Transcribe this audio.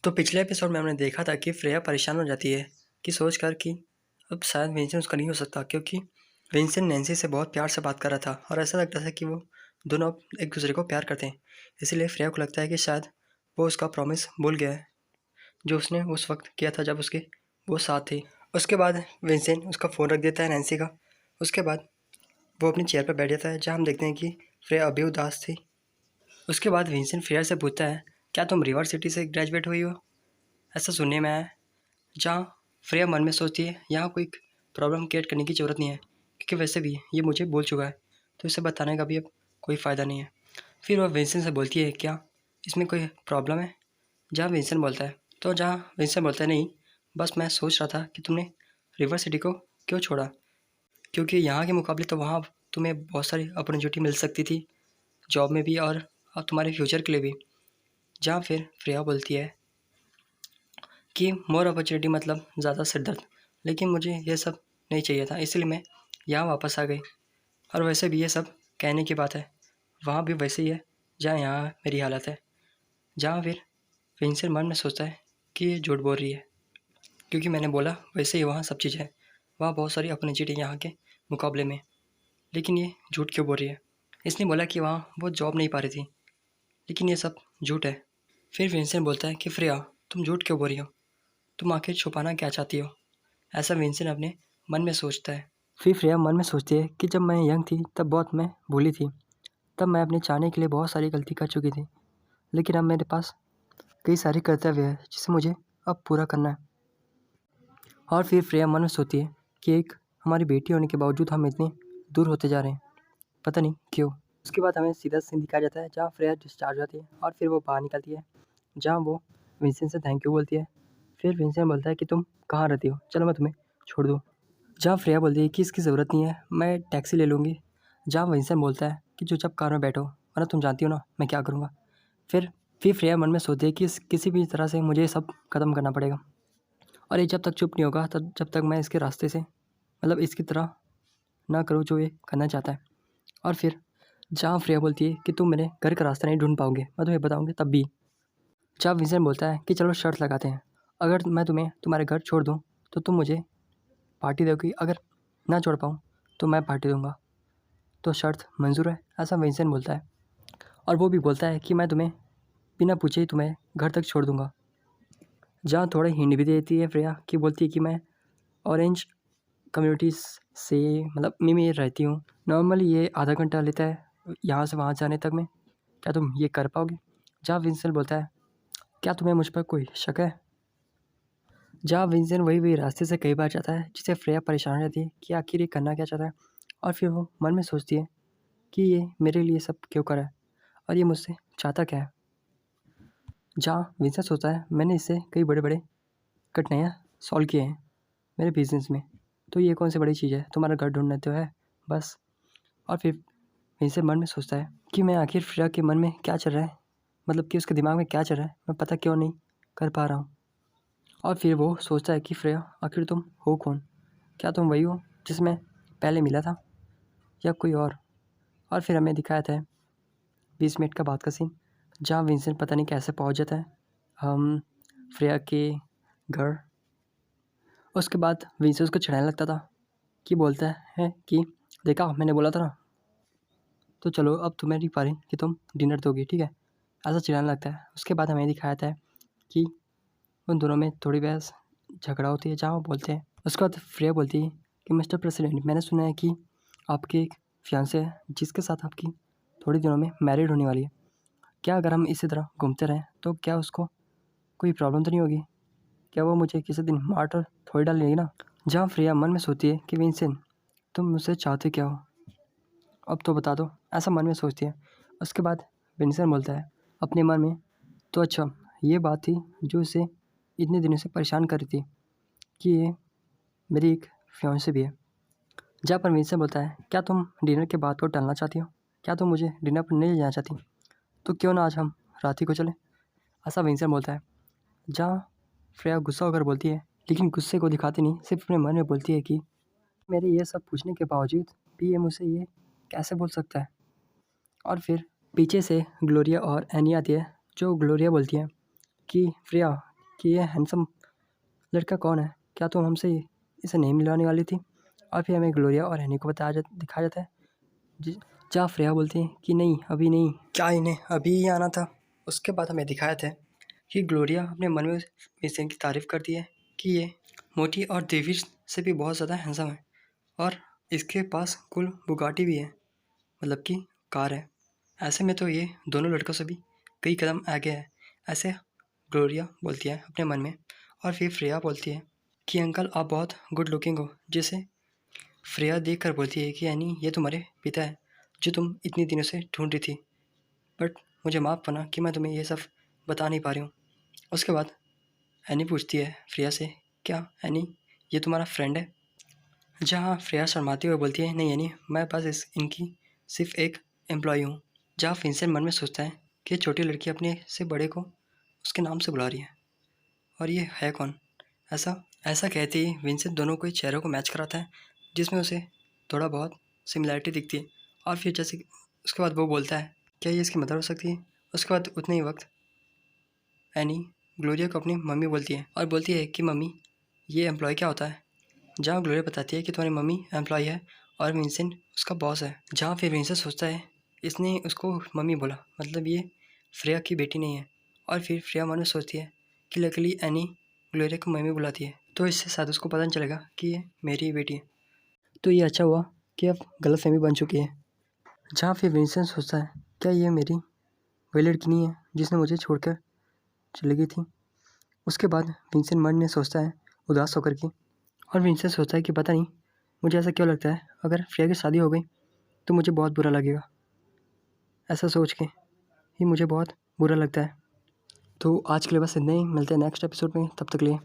तो पिछले एपिसोड में हमने देखा था कि फ्रेया परेशान हो जाती है कि सोचकर कि अब शायद विंसेंट उसका नहीं हो सकता, क्योंकि विंसेंट नैन्सी से बहुत प्यार से बात कर रहा था और ऐसा लगता था कि वो दोनों अब एक दूसरे को प्यार करते हैं। इसीलिए फ्रेया को लगता है कि शायद वो उसका प्रॉमिस भूल गया है जो उसने उस वक्त किया था जब उसके वो साथ थी। उसके बाद विंसेंट उसका फ़ोन रख देता है नैन्सी का। उसके बाद वो अपनी चेयर पर बैठ जाता है जहाँ हम देखते हैं कि फ्रेया अभी उदास थी। उसके बाद विंसेंट फ्रेया से पूछता है, क्या तुम रिवर सिटी से ग्रेजुएट हुई हो? ऐसा सुनने में आया है। जहाँ फ्रेया मन में सोचती है यहाँ कोई प्रॉब्लम क्रिएट करने की ज़रूरत नहीं है, क्योंकि वैसे भी ये मुझे बोल चुका है, तो इसे बताने का भी अब कोई फ़ायदा नहीं है। फिर वह विंसेंट से बोलती है, क्या इसमें कोई प्रॉब्लम है? जहाँ विंसेंट बोलता है जहाँ विंसेंट बोलता है, नहीं, बस मैं सोच रहा था कि तुमने रिवर सिटी को क्यों छोड़ा, क्योंकि यहाँ के मुकाबले तो वहाँ तुम्हें बहुत सारी अपॉर्चुनिटी मिल सकती थी, जॉब में भी और तुम्हारे फ्यूचर के लिए भी। जहाँ फिर फ्रेया बोलती है कि मोर अपॉर्चुनिटी मतलब ज़्यादा सिरदर्द, लेकिन मुझे ये सब नहीं चाहिए था, इसलिए मैं यहाँ वापस आ गई। और वैसे भी ये सब कहने की बात है, वहाँ भी वैसे ही है जहाँ यहाँ मेरी हालत है। जहाँ फिर विंसेंट मन में सोचता है कि ये झूठ बोल रही है, क्योंकि मैंने बोला वैसे ही वहाँ सब चीज़ है, वहाँ बहुत सारी अपॉर्चुनिटी यहाँ के मुकाबले में, लेकिन ये झूठ क्यों बोल रही है? इसने बोला कि वहाँ वो जॉब नहीं पा रही थी, लेकिन ये सब झूठ है। फिर विंसेंट बोलता है कि फ्रेया, तुम झूठ क्यों बोल रही हो? तुम आखिर छुपाना क्या चाहती हो? ऐसा विंसेंट अपने मन में सोचता है। फिर फ्रेया मन में सोचती है कि जब मैं यंग थी तब बहुत मैं भूली थी, तब मैं अपने चाहने के लिए बहुत सारी गलती कर चुकी थी, लेकिन अब मेरे पास कई सारे कर्तव्य हैं जिसे मुझे अब पूरा करना है। और फिर फ्रेया मन में सोचती है कि एक हमारी बेटी होने के बावजूद हम इतने दूर होते जा रहे हैं, पता नहीं क्यों। उसके बाद हमें सीधा सीन दिखाया जाता है जहाँ फ्रेया डिस्चार्ज होती है और फिर वो बाहर निकलती है, जहाँ वो विंसेंट से थैंक यू बोलती है। फिर विंसेंट बोलता है कि तुम कहाँ रहती हो, चलो मैं तुम्हें छोड़ दूँ। जहाँ फ्रेया बोलती है कि इसकी ज़रूरत नहीं है, मैं टैक्सी ले लूँगी। जहाँ विंसेंट बोलता है कि चुपचाप कार में बैठो, वरना तुम जानती हो ना मैं क्या करूँगा। फिर फ्रेया मन में सोचती है कि किसी भी तरह से मुझे ये सब ख़त्म करना पड़ेगा, और ये जब तक चुप नहीं होगा तब जब तक मैं इसके रास्ते से मतलब इसकी तरह ना करूँ जो ये करना चाहता है। और फिर जहाँ फ्रेया बोलती है कि तुम मेरे घर का रास्ता नहीं ढूंढ पाओगे, मैं तुम्हें बताऊँगी तब भी। जहाँ विंसेंट बोलता है कि चलो शर्त लगाते हैं, अगर मैं तुम्हें तुम्हारे घर छोड़ दूँ तो तुम मुझे पार्टी दोगी, अगर ना छोड़ पाऊँ तो मैं पार्टी दूंगा। तो शर्त मंजूर है, ऐसा विंसेंट बोलता है। और वो भी बोलता है कि मैं तुम्हें बिना पूछे ही तुम्हें घर तक छोड़ दूंगा। जहाँ थोड़ा हिंट भी देती है फ्रेया कि बोलती है कि मैं ऑरेंज कम्युनिटीज़ से मतलब में रहती हूँ, नॉर्मली ये आधा घंटा लेता है यहाँ से वहाँ जाने तक में, क्या तुम ये कर पाओगे? जहाँ विंसेंट बोलता है, क्या तुम्हें मुझ पर कोई शक है? जहाँ विंसेंट वही रास्ते से कई बार जाता है, जिससे फ्रेया परेशान रहती है कि आखिर ये करना क्या चाहता है। और फिर वो मन में सोचती है कि ये मेरे लिए सब क्यों कर रहा है और ये मुझसे चाहता क्या है। जहाँ विंसेंट सोचता है, मैंने इससे कई बड़े बड़े कठिनाइयाँ सॉल्व किए हैं मेरे बिजनेस में, तो ये कौन सी बड़ी चीज़ है, तुम्हारा घर ढूंढना तो है बस। और फिर विंसेंट मन में सोचता है कि मैं आखिर फ्रेया के मन में क्या चल रहा है, मतलब कि उसके दिमाग में क्या चल रहा है, मैं पता क्यों नहीं कर पा रहा हूँ। और फिर वो सोचता है कि फ्रेया, आखिर तुम हो कौन? क्या तुम वही हो जिसमें पहले मिला था या कोई और? और फिर हमें दिखाया था 20 मिनट का बाद का सीन, जहाँ विंसेंट पता नहीं कैसे पहुँच जाता है हम फ्रेया के घर। उसके बाद विंसेंट उसको चिढ़ाने लगता था कि बोलता है कि देखा मैंने बोला था ना, तो चलो अब तुम्हारी पारी कि तुम डिनर दोगी, ठीक है, ऐसा चिढ़ाने लगता है। उसके बाद हमें दिखाया था कि उन दोनों में थोड़ी बहस झगड़ा होती है, जहाँ वो बोलते हैं। उसके बाद फ्रेया बोलती है कि मिस्टर प्रेसिडेंट, मैंने सुना है कि आपके एक फियांसे है जिसके साथ आपकी थोड़ी दिनों में मैरिड होने वाली है। क्या अगर हम इसी तरह घूमते रहें तो क्या उसको कोई प्रॉब्लम तो नहीं होगी? क्या वो मुझे किसी दिन मार तो थोड़ी डाल लेगी ना? जहाँ फ्रेया मन में सोचती है कि विंसेंट, तुम मुझसे चाहते क्या हो, अब तो बता दो, ऐसा मन में सोचती है। उसके बाद विंसेंट बोलता है अपने मन में, तो अच्छा ये बात थी जो इसे इतने दिनों से परेशान कर रही थी कि ये मेरी एक फियांसे भी है। जहाँ पर विंसेंट बोलता है, क्या तुम डिनर के बाद को टालना चाहती हो? क्या तुम मुझे डिनर पर नहीं ले जाना चाहती? तो क्यों ना आज हम रात ही को चलें? ऐसा विंसेंट बोलता है। जहाँ फ्रेया गुस्सा होकर बोलती है, लेकिन गुस्से को दिखाती नहीं, सिर्फ अपने मन में बोलती है कि मेरे ये सब पूछने के बावजूद भी ये मुझसे ये कैसे बोल सकता है। और फिर पीछे से ग्लोरिया और एनी आती है, जो ग्लोरिया बोलती है कि फ्रेया, कि ये हैंडसम लड़का कौन है, क्या तुम हमसे इसे नहीं मिलवाने वाली थी। और फिर हमें ग्लोरिया और एनी को दिखाया जाता है जहाँ फ्रेया बोलती है कि नहीं अभी नहीं, क्या इन्हें अभी ही आना था। उसके बाद हमें दिखाया था कि ग्लोरिया अपने मन में विंसेंट की तारीफ़ करती है कि ये मोटी और डेविड से भी बहुत ज़्यादा हैंडसम है और इसके पास कुल बुगाटी भी है, मतलब कि कार है। ऐसे में तो ये दोनों लड़कों से भी कई कदम आगे है, ऐसे ग्लोरिया बोलती है अपने मन में। और फिर फ्रेया बोलती है कि अंकल आप बहुत गुड लुकिंग हो, जिसे फ्रेया देख कर बोलती है कि यानी ये तुम्हारे पिता है जो तुम इतनी दिनों से ढूंढ रही थी, बट मुझे माफ़ करना कि मैं तुम्हें ये सब बता नहीं पा रही हूँ। उसके बाद एनी पूछती है फ्रेया से, क्या एनी ये तुम्हारा फ्रेंड है। जहाँ फ्रेया शर्माती हुए बोलती है नहीं एनी, मैं बस इनकी सिर्फ एक एम्प्लॉय हूँ। जहाँ विंसेंट मन में सोचता है कि छोटी लड़की अपने से बड़े को उसके नाम से बुला रही है और ये है कौन। ऐसा ऐसा कहते ही विंसेंट दोनों के चेहरों को मैच कराता है जिसमें उसे थोड़ा बहुत सिमिलैरिटी दिखती है। और फिर जैसे उसके बाद वो बोलता है क्या ये इसकी मदर हो सकती है। उसके बाद उतने ही वक्त एनी ग्लोरिया को अपनी मम्मी बोलती है और बोलती है कि मम्मी ये एम्प्लॉय क्या होता है। जहाँ ग्लोरिया बताती है कि तुम्हारी मम्मी एम्प्लॉय है और विंसेंट उसका बॉस है। जहाँ फिर विंसेंट सोचता है इसने उसको मम्मी बोला, मतलब ये फ्रेया की बेटी नहीं है। और फिर फ्रेया मन में सोचती है कि लकीली एनी ग्लोरिया को मम्मी बुलाती है, तो इससे शायद उसको पता नहीं चलेगा कि ये मेरी ही बेटी है। तो ये अच्छा हुआ कि अब गलतफहमी बन चुकी है। जहाँ फिर विंसेंट सोचता है क्या ये मेरी वही लड़की नहीं है जिसने मुझे छोड़कर चली गई थी। उसके बाद विंसेंट मन में सोचता है उदास होकर के, और विंसेंट सोचता है कि पता नहीं मुझे ऐसा क्यों लगता है अगर फ्रेया की शादी हो गई तो मुझे बहुत बुरा लगेगा। ऐसा सोच के ही मुझे बहुत बुरा लगता है। तो आज के लिए बस इतना ही, मिलते हैं नेक्स्ट एपिसोड में, तब तक के लिए